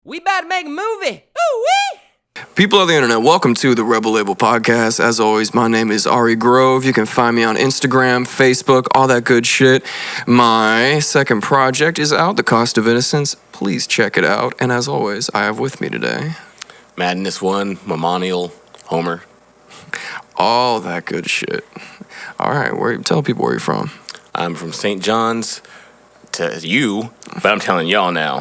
We about to make a movie. Ooh-wee! People of the internet, welcome to the Rebel Label podcast. As always, my name is R.E.B.E.L. You can find me on Instagram, Facebook, all that good shit. My second project is out, The Cost of Innocence. Please check it out. And as always, I have with me today Madness 1, MEMMONIEL, Homer. all that good shit. All right, tell people where you're from. I'm from St. John's to you, but I'm telling y'all now,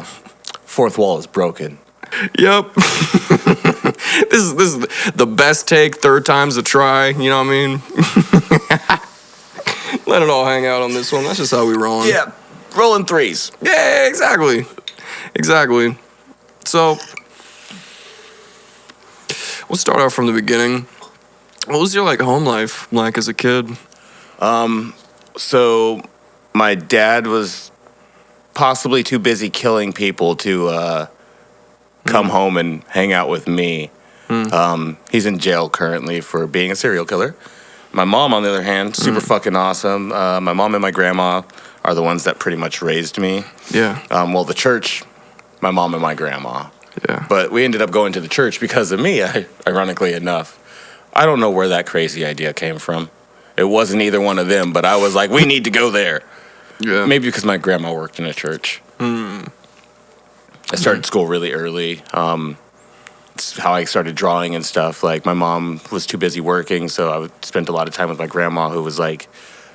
fourth wall is broken. Yep. This is the best take, third time's a try, you know what I mean? Let it all hang out on this one. That's just how we roll. Yeah, rolling threes. Yeah, exactly. So, we'll start out from the beginning. What was your home life like as a kid? So my dad was possibly too busy killing people to come home and hang out with me. He's in jail currently for being a serial killer. My mom, on the other hand, super fucking awesome. My mom and my grandma are the ones that pretty much raised me. Yeah. Well, the church, my mom and my grandma. Yeah. But we ended up going to the church because of me, ironically enough. I don't know where that crazy idea came from. It wasn't either one of them, but I was like, we need to go there. Yeah. Maybe because my grandma worked in a church. I started school really early. It's how I started drawing and stuff. Like, my mom was too busy working, so I would spend a lot of time with my grandma, who was like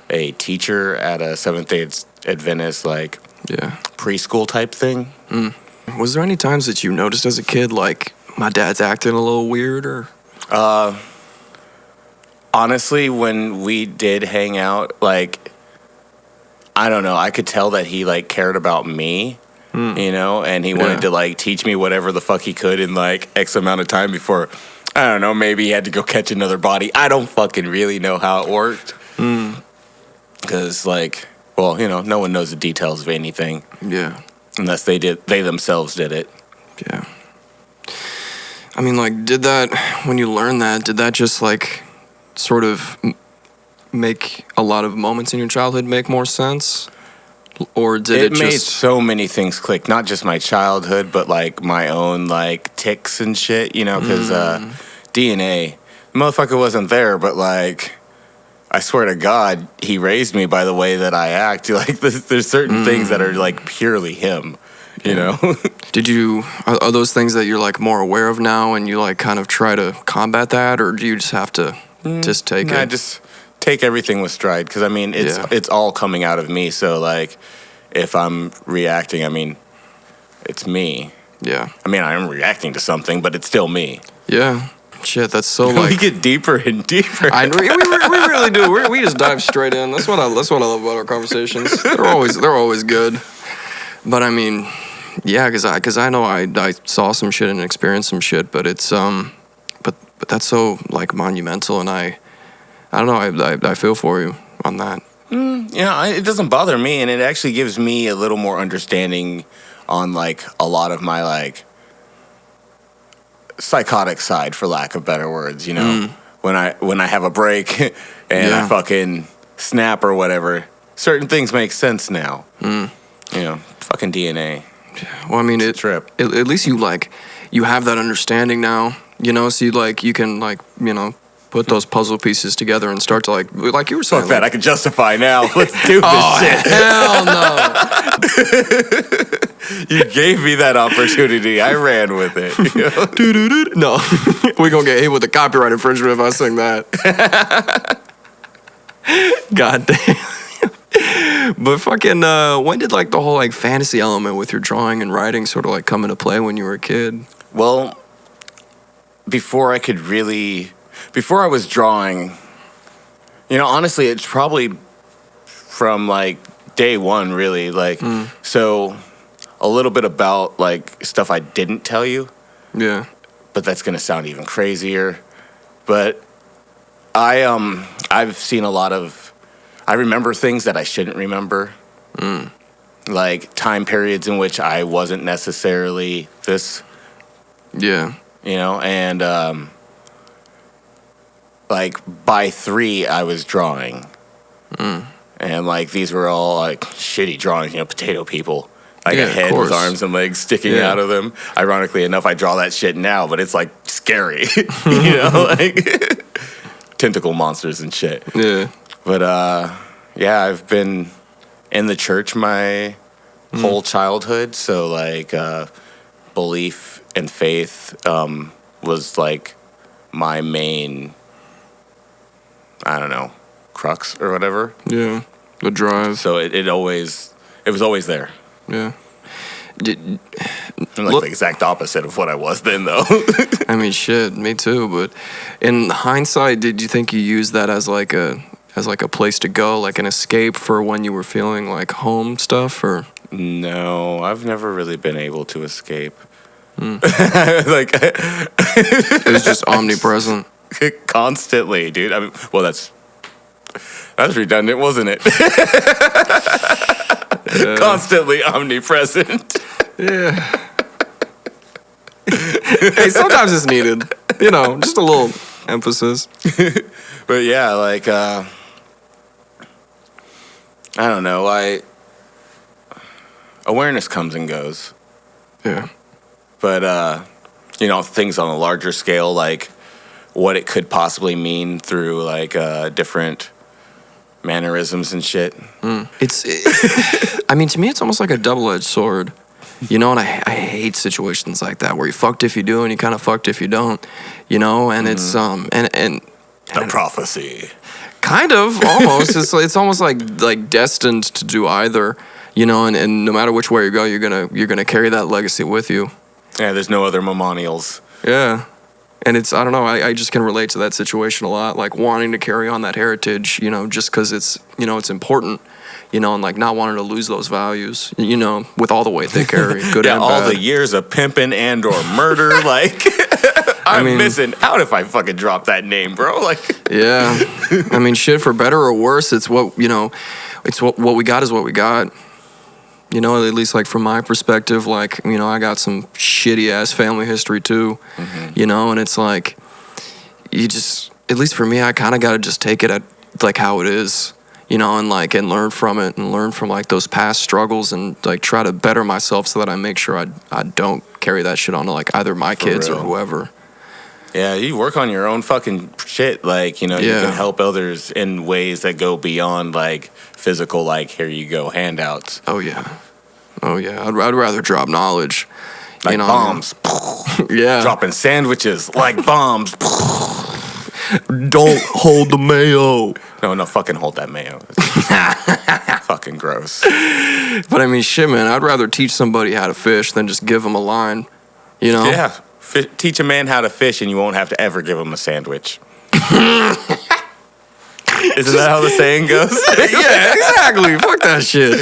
a teacher at a Seventh-day Adventist, Yeah. preschool type thing. Was there any times that you noticed as a kid, my dad's acting a little weird, or? Honestly, when we did hang out, I don't know, I could tell that he, cared about me, and he wanted to, teach me whatever the fuck he could in, X amount of time before, I don't know, maybe he had to go catch another body. I don't fucking really know how it worked. Because, no one knows the details of anything. Yeah. Unless they themselves did it. Yeah. I mean, did that, when you learned that, did that just, sort of make a lot of moments in your childhood make more sense? Or did it made just... so many things click, not just my childhood, but my own tics and shit, because DNA, the motherfucker wasn't there, but I swear to God, he raised me by the way that I act. There's certain things that are purely him, you know. Did you, are those things that you're more aware of now and you kind of try to combat that, or do you just have to just take it? I just take everything with stride, because it's all coming out of me. So if I'm reacting, it's me. Yeah. I'm reacting to something, but it's still me. Yeah. Shit, that's so we get deeper and deeper. we really do. We just dive straight in. That's what I love about our conversations. They're always good. But yeah, because I know I saw some shit and experienced some shit, but it's but that's so monumental, and I don't know, I feel for you on that. Yeah, it doesn't bother me, and it actually gives me a little more understanding on a lot of my psychotic side, for lack of better words. When I have a break and I fucking snap or whatever, certain things make sense now. Fucking DNA. Well, it's a trip. At least you have that understanding now. So you can put those puzzle pieces together and start to like you were saying. Fuck that! I can justify now. Let's do this shit. Hell no! You gave me that opportunity. I ran with it. No, we're gonna get hit with a copyright infringement if I sing that. God damn. But fucking, when did the whole fantasy element with your drawing and writing sort of come into play when you were a kid? Well, before I was drawing, honestly, it's probably from day one, really. So a little bit about stuff I didn't tell you. Yeah. But that's gonna sound even crazier. But I've seen a lot of. I remember things that I shouldn't remember. Time periods in which I wasn't necessarily this. Yeah. And by 3 I was drawing. And these were all shitty drawings, potato people. like Yeah, a of head with course. arms and legs sticking out of them. Ironically enough, I draw that shit now, but it's like scary, like tentacle monsters and shit. Yeah. But yeah, I've been in the church my whole childhood, so like belief and faith was like my main, I don't know, crux or whatever. Yeah. The drive. So it was always there. Yeah. I'm like the exact opposite of what I was then, though. I mean, shit, me too. But in hindsight, did you think you used that as like a place to go, like an escape for when you were feeling like home stuff, or? No, I've never really been able to escape. Like It was just omnipresent. constantly, dude. I mean, well, that's redundant, wasn't it? Constantly omnipresent. Yeah. Hey, sometimes it's needed. Just a little emphasis. But yeah, like I don't know. Awareness comes and goes. Yeah. But things on a larger scale, like what it could possibly mean through like different mannerisms and shit. I mean, to me, it's almost like a double-edged sword. And I hate situations like that where you fucked if you do and you kind of fucked if you don't. And it's and The prophecy. kind of almost it's almost like destined to do either. And no matter which way you go, you're gonna carry that legacy with you. Yeah, there's no other MEMMONIELs. Yeah. And I don't know, I just can relate to that situation a lot, like wanting to carry on that heritage, just because it's important, and like not wanting to lose those values, with all the weight they carry, good and bad. All the years of pimping and or murder, like, I'm missing out if I fucking drop that name, bro. Like, yeah. I mean, shit, for better or worse, it's what we got is what we got. At least like from my perspective, like, I got some shitty ass family history too, and it's like, you just, at least for me, I kind of got to just take it at like how it is, and learn from it and learn from like those past struggles and like try to better myself so that I make sure I don't carry that shit on to like either my kids or whoever. Yeah, you work on your own fucking shit. Like, you can help others in ways that go beyond like physical, like, here you go, handouts. Oh yeah. I'd rather drop knowledge. Like bombs. Yeah. Dropping sandwiches like bombs. Don't hold the mayo. No, fucking hold that mayo. Fucking gross. But I mean, shit, man, I'd rather teach somebody how to fish than just give them a line, Yeah. Teach a man how to fish and you won't have to ever give him a sandwich. Isn't that how the saying goes? Yeah, exactly. Fuck that shit.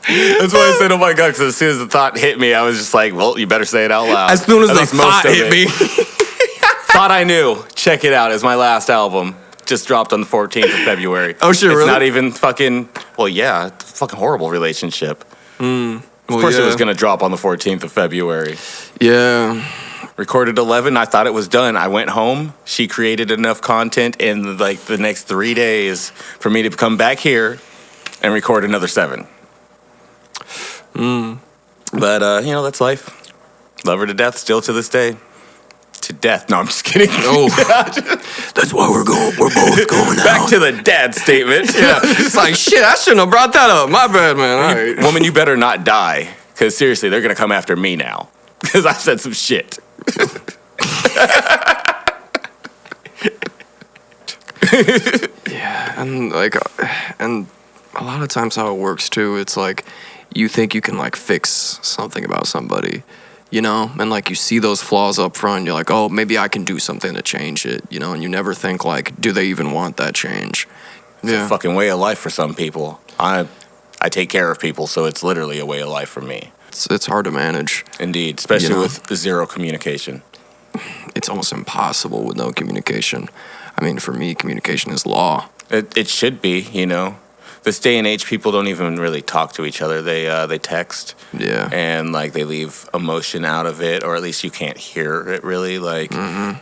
That's why I said, oh my God, because as soon as the thought hit me, I was just like, well, you better say it out loud. As soon as the thought hit me. Thought I Knew. Check it out. It's my last album. Just dropped on the 14th of February. Oh, shit, it's really? Not even fucking, well, yeah, fucking horrible relationship. Of course it was going to drop on the 14th of February. Yeah. Recorded 11. I thought it was done. I went home. She created enough content in like the next 3 days for me to come back here and record another 7. But, that's life. Love her to death still to this day. To death. No, I'm just kidding. Oh. That's why we're both going out. Back to the dad statement. Yeah. It's like, shit, I shouldn't have brought that up. My bad, man. All right. Woman, you better not die. Because seriously, they're going to come after me now. Because I said some shit. Yeah, and a lot of times how it works too, it's like you think you can like fix something about somebody, and like you see those flaws up front, you're like, oh, maybe I can do something to change it, and you never think like, do they even want that change? It's a fucking way of life for some people. I take care of people, so it's literally a way of life for me. It's hard to manage. Indeed, especially with the zero communication. It's almost impossible with no communication. I mean, for me, communication is law. It should be, This day and age, people don't even really talk to each other. They text. Yeah. And, like, they leave emotion out of it, or at least you can't hear it really. Like,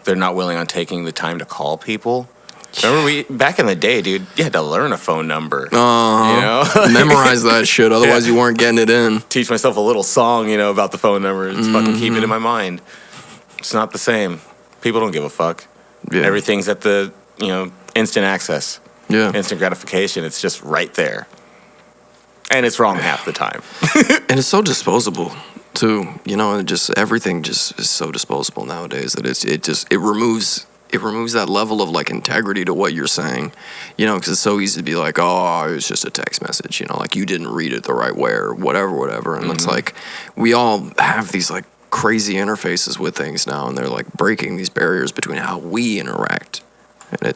they're not willing on taking the time to call people. Remember back in the day, dude, you had to learn a phone number. Memorize that shit, otherwise you weren't getting it in. Teach myself a little song, about the phone number. It's fucking keep it in my mind. It's not the same. People don't give a fuck. Yeah. Everything's at the, instant access. Yeah. Instant gratification. It's just right there. And it's wrong half the time. And it's so disposable too, and just everything just is so disposable nowadays that it removes that level of like integrity to what you're saying, because it's so easy to be like, oh, it was just a text message, like you didn't read it the right way or whatever. And it's like we all have these like crazy interfaces with things now, and they're like breaking these barriers between how we interact, and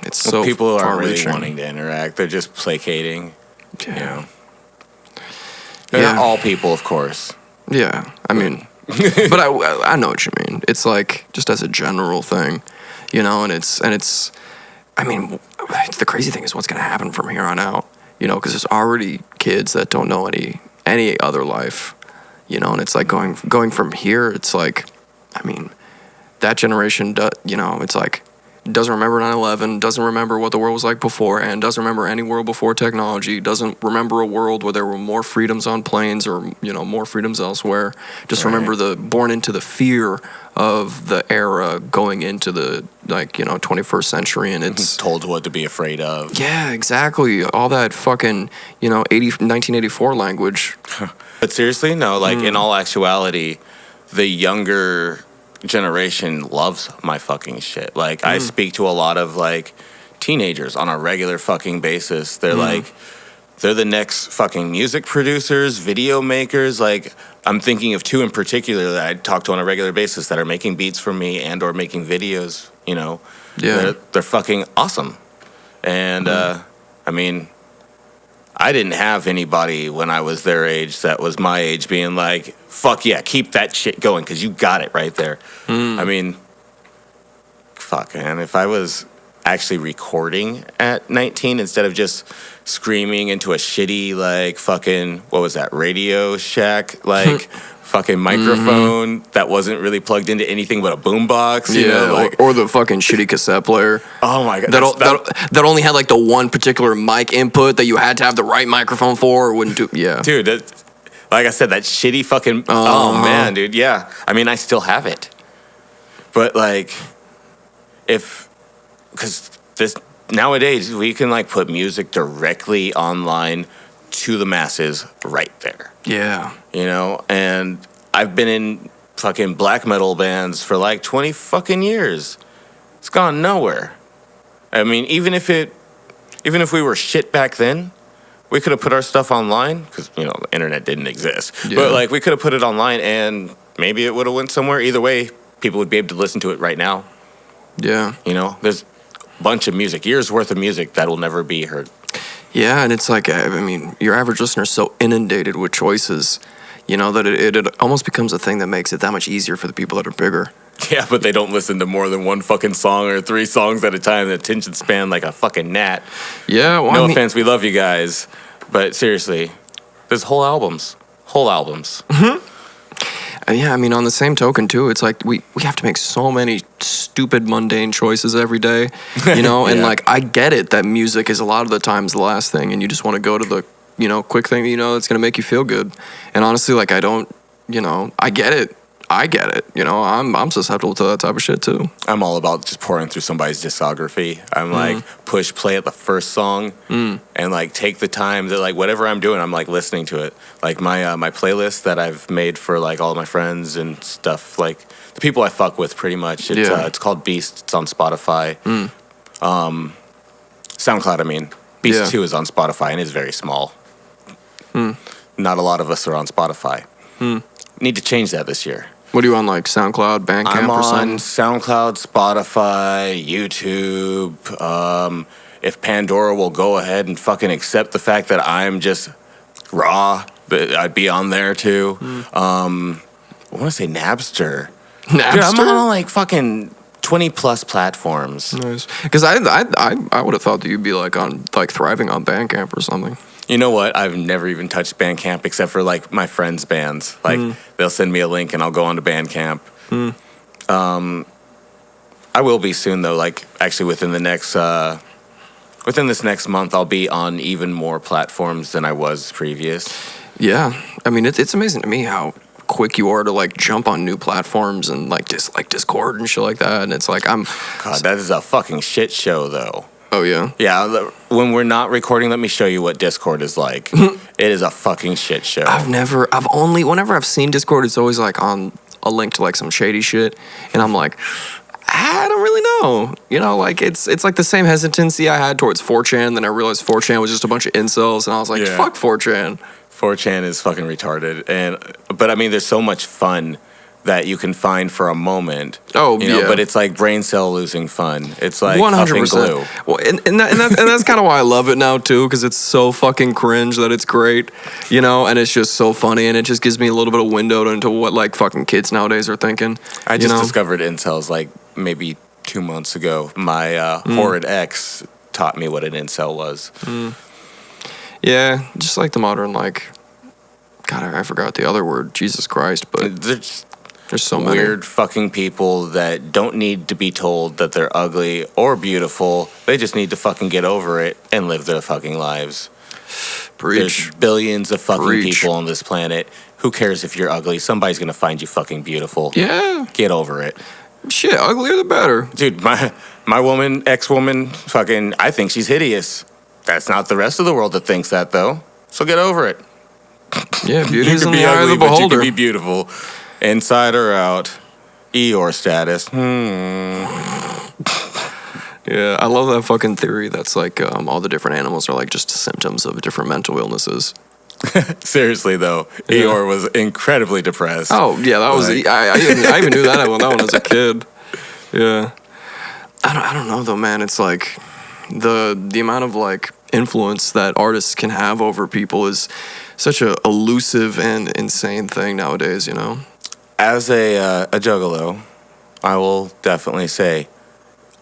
it's so people aren't really far-reaching. wanting to interact. They're just placating. Yeah. Not all people, of course. Yeah, I mean, but I know what you mean. It's like just as a general thing, and it's. I mean, the crazy thing is what's going to happen from here on out, because there's already kids that don't know any other life, and it's like going from here. It's like, I mean, that generation, it's like doesn't remember 9/11, doesn't remember what the world was like before, and doesn't remember any world before technology, doesn't remember a world where there were more freedoms on planes or, more freedoms elsewhere. Just remember born into the fear of the era going into the, 21st century, and it's told what to be afraid of. Yeah, exactly. All that fucking, 1984 language. But seriously, no, in all actuality, the younger generation loves my fucking shit. I speak to a lot of teenagers on a regular fucking basis. They're they're the next fucking music producers, video makers. I'm thinking of two in particular that I talk to on a regular basis that are making beats for me and or making videos. Yeah, they're fucking awesome. And I mean, I didn't have anybody when I was their age that was my age being like, fuck yeah, keep that shit going because you got it right there. I mean, fuck, man. If I was actually recording at 19 instead of just screaming into a shitty, fucking, what was that, Radio Shack, fucking microphone that wasn't really plugged into anything but a boombox, or the fucking shitty cassette player. Oh my god, that only had the one particular mic input that you had to have the right microphone for, or wouldn't do. Yeah, dude. Like I said, that shitty fucking. Oh man, dude. Yeah, I mean, I still have it, but because this nowadays we can put music directly online to the masses right there. Yeah. And I've been in fucking black metal bands for 20 fucking years. It's gone nowhere. I mean, even if we were shit back then, we could have put our stuff online because, the internet didn't exist. Yeah. But we could have put it online and maybe it would have went somewhere. Either way, people would be able to listen to it right now. Yeah. There's a bunch of music, years worth of music that will never be heard. Yeah, and it's I mean, your average listener is so inundated with choices, that it almost becomes a thing that makes it that much easier for the people that are bigger. Yeah, but they don't listen to more than one fucking song or 3 songs at a time. The attention span like a fucking gnat. Yeah, well, no offense, we love you guys, but seriously, there's whole albums. Mm-hmm. Yeah, I mean, on the same token too, it's we have to make so many stupid, mundane choices every day, and Yeah. I get it that music is a lot of the times the last thing, and you just want to go to the, quick thing, that's gonna make you feel good. And honestly, I don't, I get it. I'm susceptible to that type of shit too. I'm all about just pouring through somebody's discography. I'm push play at the first song and take the time that whatever I'm doing, I'm listening to it. My playlist that I've made for all my friends and stuff, the people I fuck with pretty much. It's called Beast. It's on Spotify. SoundCloud, I mean. Beast 2 is on Spotify and is very small. Not a lot of us are on Spotify. Need to change that this year. What are you on, SoundCloud, Bandcamp, I'm or something? on SoundCloud, Spotify, YouTube. If Pandora will go ahead and fucking accept the fact that I'm just raw, I'd be on there too. I want to say Napster. Dude, I'm on fucking 20 plus platforms. Nice. Because I would have thought that you'd be on thriving on Bandcamp or something. You know what? I've never even touched Bandcamp except for my friends' bands. They'll send me a link and I'll go onto Bandcamp. I will be soon though. Like actually within this next month, I'll be on even more platforms than I was previous. Yeah, I mean it's amazing to me how quick you are to like jump on new platforms and like Discord and shit like that. And it's like God, that is a fucking shit show though. Oh yeah. Yeah, when we're not recording, let me show you what Discord is like. It is a fucking shit show. Whenever I've seen Discord, it's always like on a link to like some shady shit, and I'm like, I don't really know. You know, like it's like the same hesitancy I had towards 4chan. Then I realized 4chan was just a bunch of incels, and I was like, fuck 4chan. 4chan is fucking retarded, but I mean, there's so much fun that you can find for a moment. Oh, you know, yeah. But it's like brain cell losing fun. It's like 100%. Glue. Well, and that's kind of why I love it now too, because it's so fucking cringe that it's great, you know, and it's just so funny, and it just gives me a little bit of window into what like fucking kids nowadays are thinking. I just discovered incels like maybe 2 months ago. My horrid ex taught me what an incel was. Yeah, just like the modern like. God, I forgot the other word. Jesus Christ, but there's so many weird fucking people that don't need to be told that they're ugly or beautiful. They just need to fucking get over it and live their fucking lives. Preach. There's billions of fucking people on this planet. Who cares if you're ugly? Somebody's gonna find you fucking beautiful. Yeah. Get over it. Shit, uglier the better. Dude, my ex-woman, fucking, I think she's hideous. That's not the rest of the world that thinks that, though. So get over it. Yeah, beauty is in be the eye of the ugly, but beholder. you can be beautiful. Inside or out. Eeyore status. Yeah, I love that fucking theory that's like all the different animals are like just symptoms of different mental illnesses. Seriously, though, Eeyore was incredibly depressed. Oh, yeah, that was... I even knew that one as a kid. Yeah. I don't know, though, man. It's like the amount of, like, influence that artists can have over people is such a elusive and insane thing nowadays, you know? As a juggalo, I will definitely say,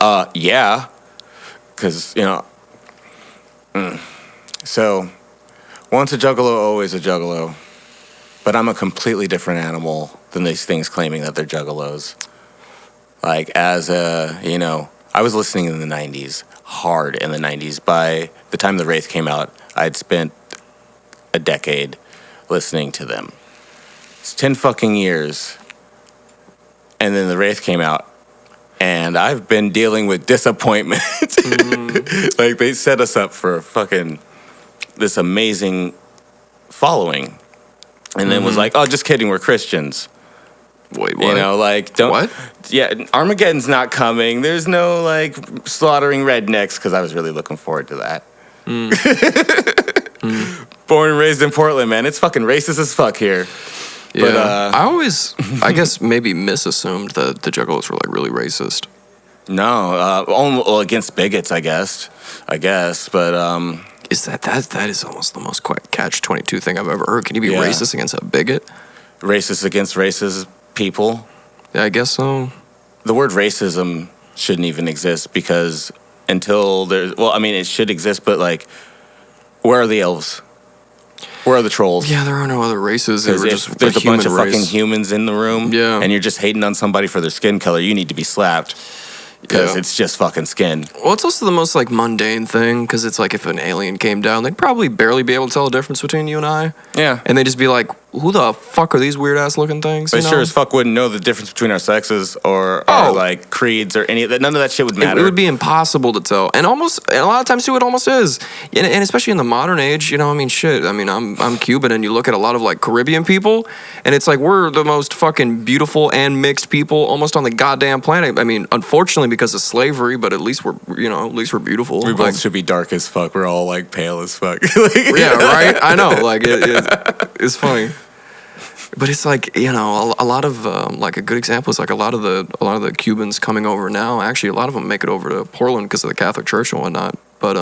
yeah. Because, you know... So... Once a juggalo, always a juggalo. But I'm a completely different animal than these things claiming that they're juggalos. Like, I was listening in the 90s, hard in the 90s. By the time the Wraith came out, I'd spent a decade listening to them. It's 10 fucking years. And then the Wraith came out. And I've been dealing with disappointment. Like, they set us up for fucking... this amazing following, and then was like, "Oh, just kidding, we're Christians." Wait, what? You know, like, don't. What? Yeah, Armageddon's not coming. There's no like slaughtering rednecks, because I was really looking forward to that. Born and raised in Portland, man. It's fucking racist as fuck here. Yeah, but, I always, I guess maybe misassumed that the Juggalos were like really racist. No, against bigots, I guess, but Is that is almost the most catch-22 thing I've ever heard. Can you be racist against a bigot? Racist against racist people? Yeah, I guess so. The word racism shouldn't even exist, because until there's... Well, I mean, it should exist, but, like, where are the elves? Where are the trolls? Yeah, there are no other races. There's a bunch of fucking humans in the room, and you're just hating on somebody for their skin color, you need to be slapped. Because it's just fucking skin. Well, it's also the most, like, mundane thing, because it's like if an alien came down, they'd probably barely be able to tell the difference between you and I. Yeah. And they'd just be like, who the fuck are these weird-ass looking things? They sure as fuck wouldn't know the difference between our sexes or like, creeds or any of that. None of that shit would matter. It would be impossible to tell. And a lot of times, too, it almost is. And especially in the modern age, you know, I mean, shit. I mean, I'm Cuban, and you look at a lot of, like, Caribbean people, and it's like we're the most fucking beautiful and mixed people almost on the goddamn planet. I mean, unfortunately, because of slavery, but at least we're beautiful. We both should be dark as fuck. We're all, like, pale as fuck. Yeah, right? I know. Like, it's funny. But it's like, you know, a lot of like a good example is like a lot of the Cubans coming over now. Actually, a lot of them make it over to Portland because of the Catholic Church and whatnot. But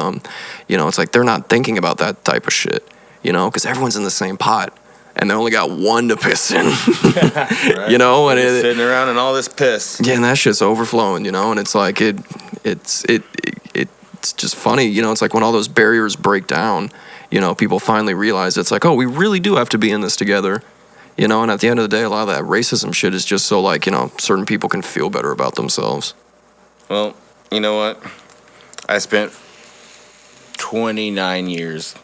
you know, it's like they're not thinking about that type of shit. You know, because everyone's in the same pot, and they only got one to piss in. Right. You know, and sitting around in all this piss. Yeah, and that shit's overflowing. You know, and it's like it's just funny. You know, it's like when all those barriers break down. You know, people finally realize it's like, oh, we really do have to be in this together. You know, and at the end of the day, a lot of that racism shit is just so, like, you know, certain people can feel better about themselves. Well, you know what? I spent 29 years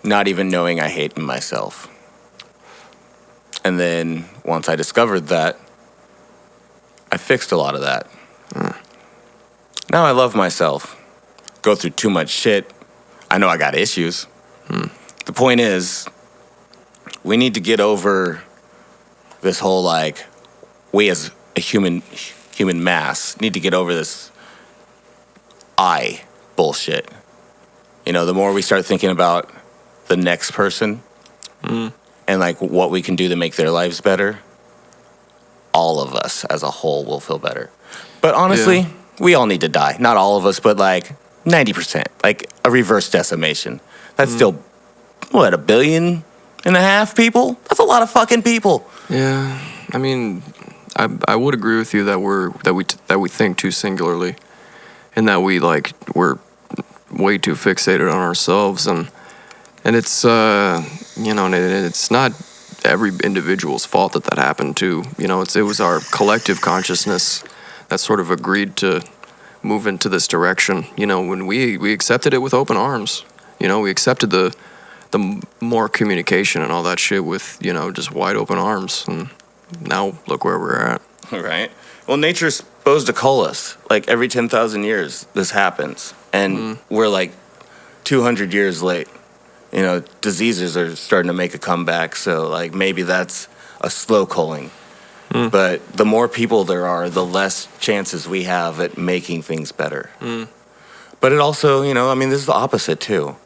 not even knowing I hated myself. And then once I discovered that, I fixed a lot of that. Now I love myself. Go through too much shit. I know I got issues. The point is, we need to get over this whole, like, we as a human mass need to get over this I bullshit. You know, the more we start thinking about the next person and, like, what we can do to make their lives better, all of us as a whole will feel better. But honestly, we all need to die. Not all of us, but, like, 90%. Like, a reverse decimation. That's still, what, 1.5 billion people? That's a lot of fucking people. Yeah, I mean, I would agree with you that we think too singularly, and that we're way too fixated on ourselves, and it's it's not every individual's fault that happened to. You know, it was our collective consciousness that sort of agreed to move into this direction. You know, when we accepted it with open arms. You know, we accepted the more communication and all that shit with, you know, just wide open arms, and now look where we're at. Right. Well, nature's supposed to cull us. Like, every 10,000 years, this happens. And we're, like, 200 years late. You know, diseases are starting to make a comeback, so, like, maybe that's a slow culling. But the more people there are, the less chances we have at making things better. But it also, you know, I mean, this is the opposite, too.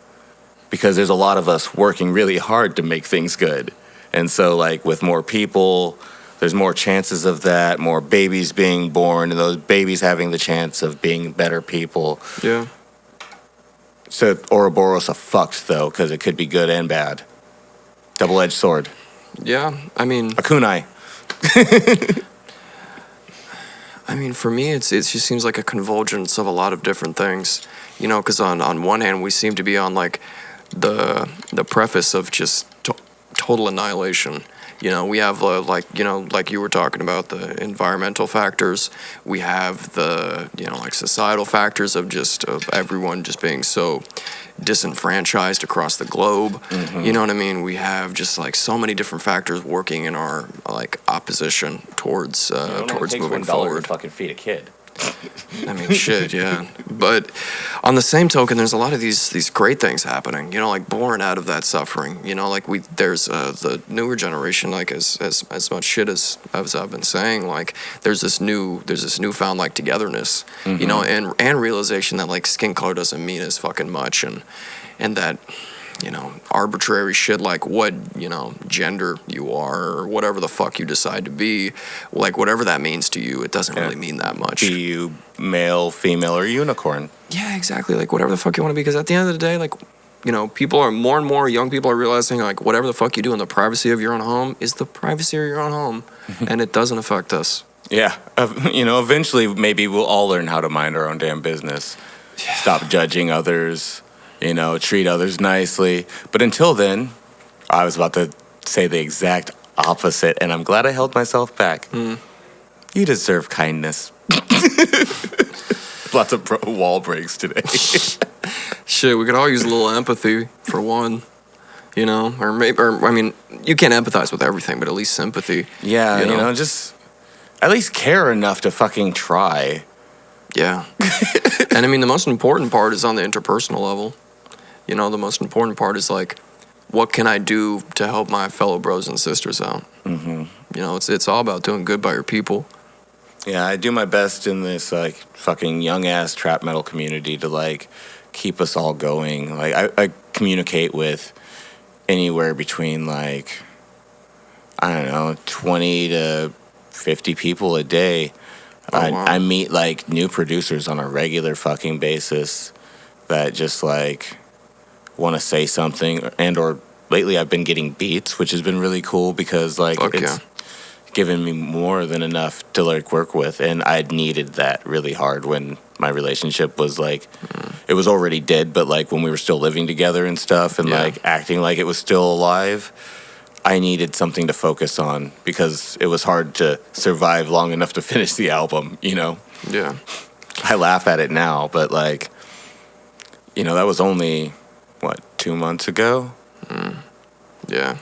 Because there's a lot of us working really hard to make things good. And so, like, with more people, there's more chances of that, more babies being born, and those babies having the chance of being better people. Yeah. So Ouroboros are fucked, though, because it could be good and bad. Double-edged sword. Yeah, I mean... A kunai. I mean, for me, it just seems like a convergence of a lot of different things. You know, because on one hand, we seem to be on, like, the preface of just total annihilation. You know, we have like you were talking about, the environmental factors. We have the, you know, like, societal factors of everyone just being so disenfranchised across the globe. You know what I mean? We have just, like, so many different factors working in our, like, opposition towards moving forward. To fucking feed a kid. I mean, shit, yeah. But on the same token, there's a lot of these great things happening, you know, like, born out of that suffering. You know, like, there's the newer generation, like, as much shit as I've been saying, like, there's this newfound, like, togetherness, you know, and realization that, like, skin color doesn't mean as fucking much, and that, you know, arbitrary shit like what, you know, gender you are or whatever the fuck you decide to be, like, whatever that means to you, it doesn't really mean that much. Be you male, female, or unicorn. Yeah, exactly. Like, whatever the fuck you want to be, because at the end of the day, like, you know, more and more young people are realizing, like, whatever the fuck you do in the privacy of your own home is the privacy of your own home, and it doesn't affect us. Yeah. You know, eventually maybe we'll all learn how to mind our own damn business. Yeah. Stop judging others. You know, treat others nicely. But until then, I was about to say the exact opposite, and I'm glad I held myself back. You deserve kindness. Lots of wall breaks today. Shit, we could all use a little empathy, for one. You know, I mean, you can't empathize with everything, but at least sympathy. Yeah, you know, just at least care enough to fucking try. Yeah. And I mean, the most important part is on the interpersonal level. You know, the most important part is, like, what can I do to help my fellow bros and sisters out? You know, it's all about doing good by your people. Yeah, I do my best in this, like, fucking young-ass trap metal community to, like, keep us all going. Like, I communicate with anywhere between, like, I don't know, 20 to 50 people a day. Wow. I meet, like, new producers on a regular fucking basis that just, like, want to say something, or lately I've been getting beats, which has been really cool because, like, it's given me more than enough to, like, work with, and I'd needed that really hard when my relationship was, like, it was already dead, but, like, when we were still living together and stuff, and like acting like it was still alive, I needed something to focus on because it was hard to survive long enough to finish the album, you know? Yeah. I laugh at it now, but like, that was only, 2 months ago? Yeah.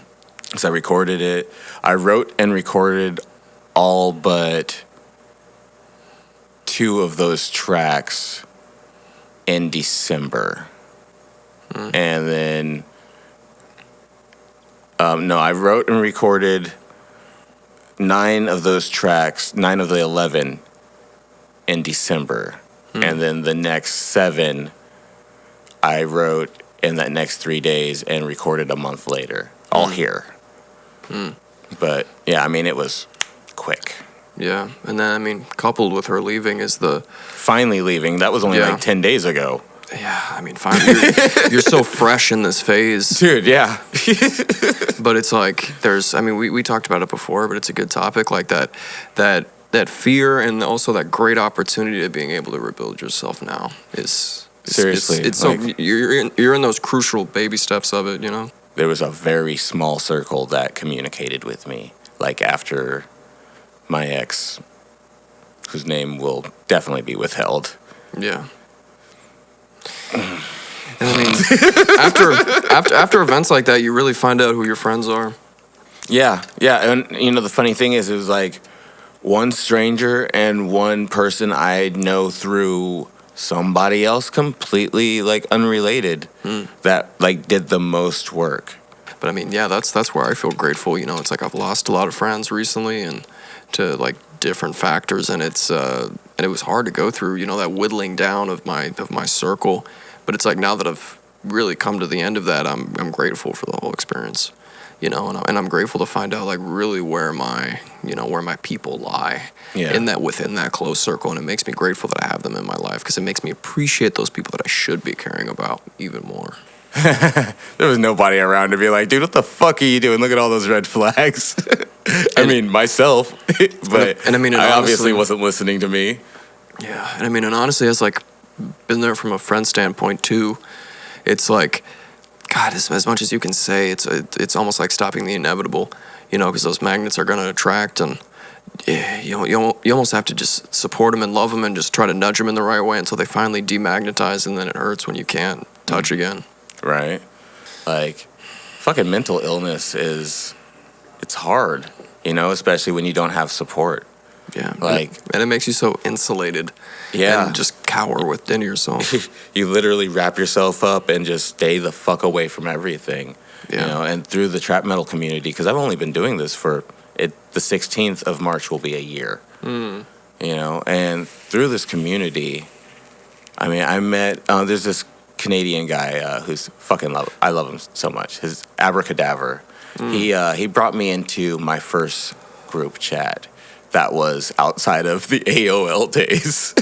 So I recorded it. I wrote and recorded all but 2 of those tracks in December. And then, no, I wrote and recorded 9 of those tracks, 9 of the 11 in December. And then the next 7 I wrote in that next 3 days and recorded a month later, all here. But yeah, I mean, it was quick. Yeah. And then, I mean, coupled with her leaving is the... Finally leaving. That was only like 10 days ago. Yeah, I mean, finally, you're so fresh in this phase. Dude, yeah. But it's like, we talked about it before, but it's a good topic, like that fear and also that great opportunity of being able to rebuild yourself now is... Seriously. It's like, so, you're in those crucial baby steps of it, There was a very small circle that communicated with me, like after my ex, whose name will definitely be withheld. Yeah. And I mean, after events like that, you really find out who your friends are. Yeah, and the funny thing is, it was like one stranger and one person I know through somebody else completely like unrelated that like did the most work. But I mean, yeah, that's where I feel grateful. It's like I've lost a lot of friends recently, and to like different factors, and it's and it was hard to go through. That whittling down of my circle. But it's like now that I've really come to the end of that, I'm grateful for the whole experience. And I'm grateful to find out like really where my people lie within that close circle, and it makes me grateful that I have them in my life because it makes me appreciate those people that I should be caring about even more. There was nobody around to be like, dude, what the fuck are you doing? Look at all those red flags. I mean, myself, but I honestly, obviously wasn't listening to me. Yeah, and honestly, it's like been there from a friend standpoint too. It's like, God, as much as you can say, it's almost like stopping the inevitable, because those magnets are going to attract, and you almost have to just support them and love them and just try to nudge them in the right way until they finally demagnetize, and then it hurts when you can't touch again. Right. Like, fucking mental illness it's hard, especially when you don't have support. Yeah, and it makes you so insulated. Yeah, and just cower within yourself. You literally wrap yourself up and just stay the fuck away from everything. Yeah, and through the trap metal community, because I've only been doing this for it. The 16th of March will be a year. And through this community, I mean, I met there's this Canadian guy who's fucking I love him so much. His R.E.B.E.L. He brought me into my first group chat. That was outside of the AOL days.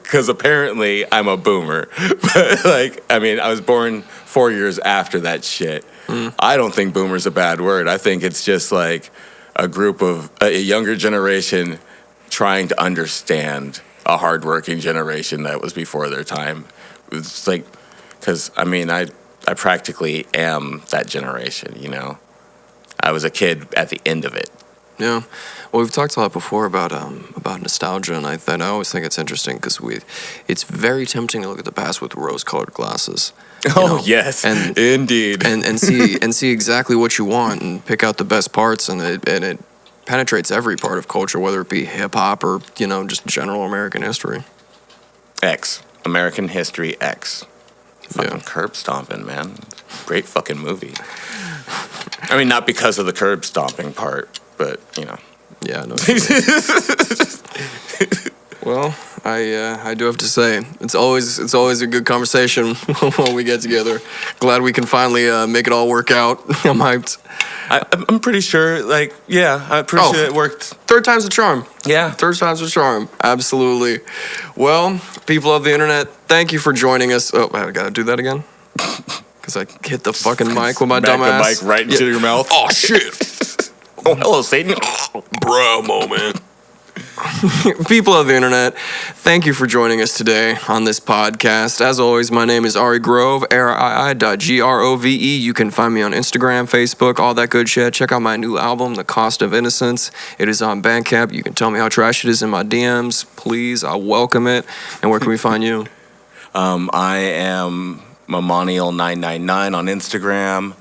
Because apparently I'm a boomer. But, I was born 4 years after that shit. I don't think boomer's a bad word. I think it's just like a group of a younger generation trying to understand a hardworking generation that was before their time. It's like, because, I practically am that generation, I was a kid at the end of it. Yeah. Well, we've talked a lot before about nostalgia, and I always think it's interesting because it's very tempting to look at the past with rose-colored glasses. Yes, and indeed, and see exactly what you want and pick out the best parts, and it penetrates every part of culture, whether it be hip hop or just general American history. American History X. Fucking curb stomping, man. Great fucking movie. Not because of the curb stomping part, but Yeah, no. Well, I do have to say it's always a good conversation when we get together. Glad we can finally make it all work out. I'm hyped. I'm pretty sure. I'm pretty sure it worked. Third time's the charm. Yeah, third time's the charm. Absolutely. Well, people of the internet, thank you for joining us. Oh, I gotta do that again. Because I hit the fucking mic with my dumb ass. The mic right into your mouth. Oh shit. Oh, hello, Satan. Bro moment. People of the internet, thank you for joining us today on this podcast. As always, my name is R.E.B.E.L, Arii.Grove. You can find me on Instagram, Facebook, all that good shit. Check out my new album, The Cost of Innocence. It is on Bandcamp. You can tell me how trash it is in my DMs. Please, I welcome it. And where can we find you? I am MEMMONIEL999 on Instagram.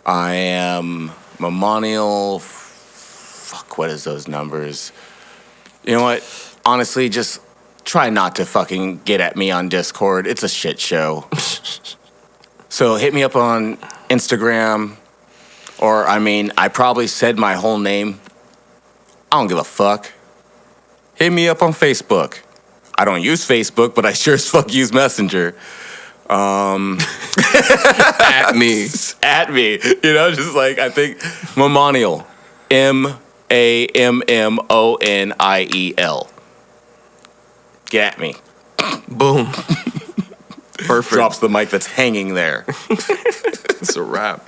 I am MEMMONIEL. Fuck, what is those numbers? You know what? Honestly, just try not to fucking get at me on Discord. It's a shit show. So hit me up on Instagram. Or, I probably said my whole name. I don't give a fuck. Hit me up on Facebook. I don't use Facebook, but I sure as fuck use Messenger. At me. At me. You know, just like, I think MEMMONIEL. MEMMONIEL. Get at me. Boom. Perfect. Drops the mic that's hanging there. It's a wrap.